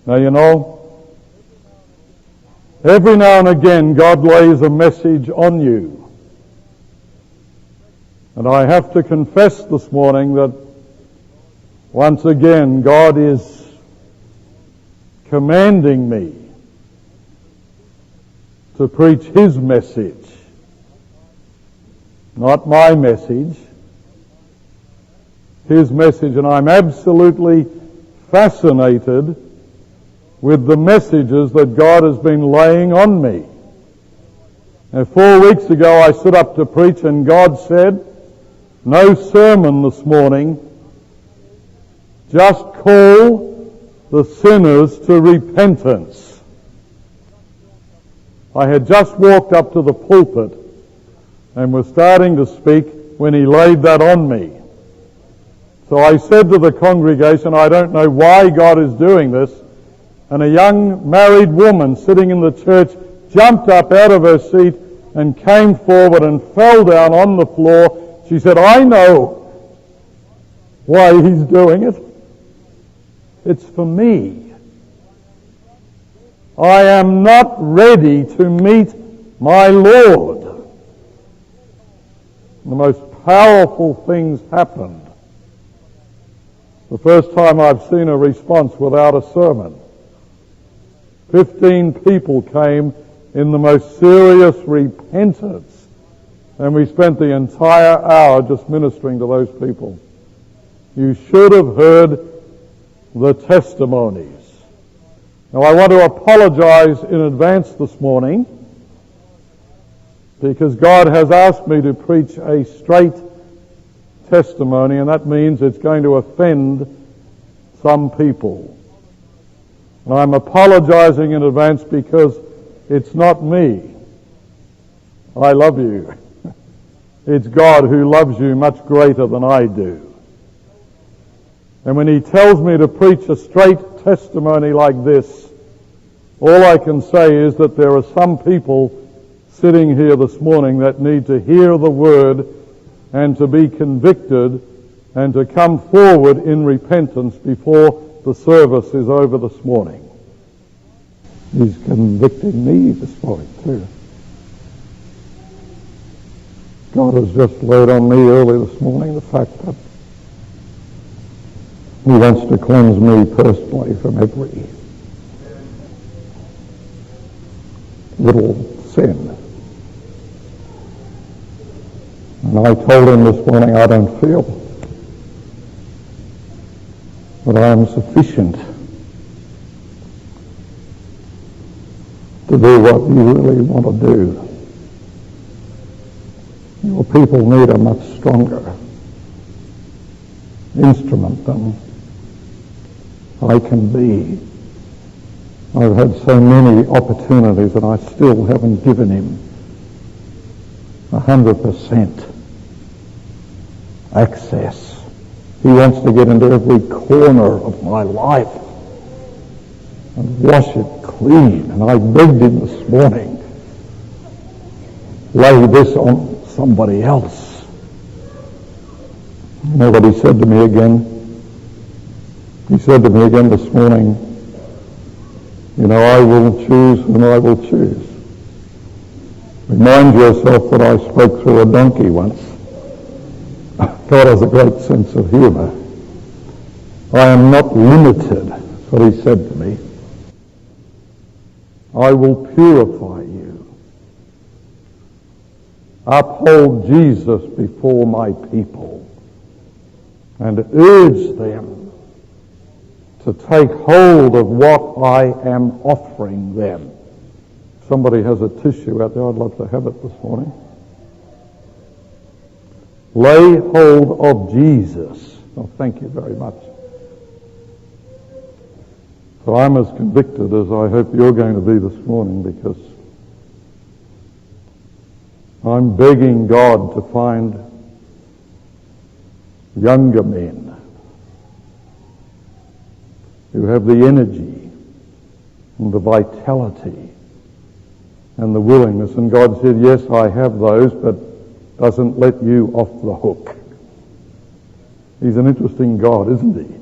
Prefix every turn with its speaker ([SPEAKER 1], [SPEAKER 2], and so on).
[SPEAKER 1] Now, you know, every now and again God lays a message on you. And I have to confess this morning that once again God is commanding me to preach His message, not my message, His message. And I'm absolutely fascinated with the messages that God has been laying on me. Now, 4 weeks ago I stood up to preach and God said, no sermon this morning, just call the sinners to repentance. I had just walked up to the pulpit and was starting to speak when He laid that on me. So I said to the congregation, I don't know why God is doing this. And a young married woman sitting in the church jumped up out of her seat and came forward and fell down on the floor. She said, I know why He's doing it. It's for me. I am not ready to meet my Lord. The most powerful things happened. The first time I've seen a response without a sermon. 15 people came in the most serious repentance, and we spent the entire hour just ministering to those people. You should have heard the testimonies. Now, I want to apologize in advance this morning because God has asked me to preach a straight testimony, and that means it's going to offend some people. I'm apologizing in advance because it's not me. I love you. It's God who loves you much greater than I do. And when He tells me to preach a straight testimony like this, all I can say is that there are some people sitting here this morning that need to hear the Word and to be convicted and to come forward in repentance before the service is over this morning. He's convicting me this morning too. God has just laid on me early this morning the fact that He wants to cleanse me personally from every little sin. And I told Him this morning I don't feel that I am sufficient to do what You really want to do. Your people need a much stronger instrument than I can be. I've had so many opportunities and I still haven't given Him 100% access. He wants to get into every corner of my life and wash it clean. And I begged Him this morning, lay this on somebody else. You know what He said to me again? He said to me again this morning, you know, I will choose whom I will choose. Remind yourself that I spoke through a donkey once. God has a great sense of humour. I am not limited, that's what He said to me. I will purify you. Uphold Jesus before my people and urge them to take hold of what I am offering them. If somebody has a tissue out there, I'd love to have it this morning. Lay hold of Jesus. Oh, thank you very much. So I'm as convicted as I hope you're going to be this morning, because I'm begging God to find younger men who have the energy and the vitality and the willingness. And God said, yes, I have those, but doesn't let you off the hook. He's an interesting God, isn't He?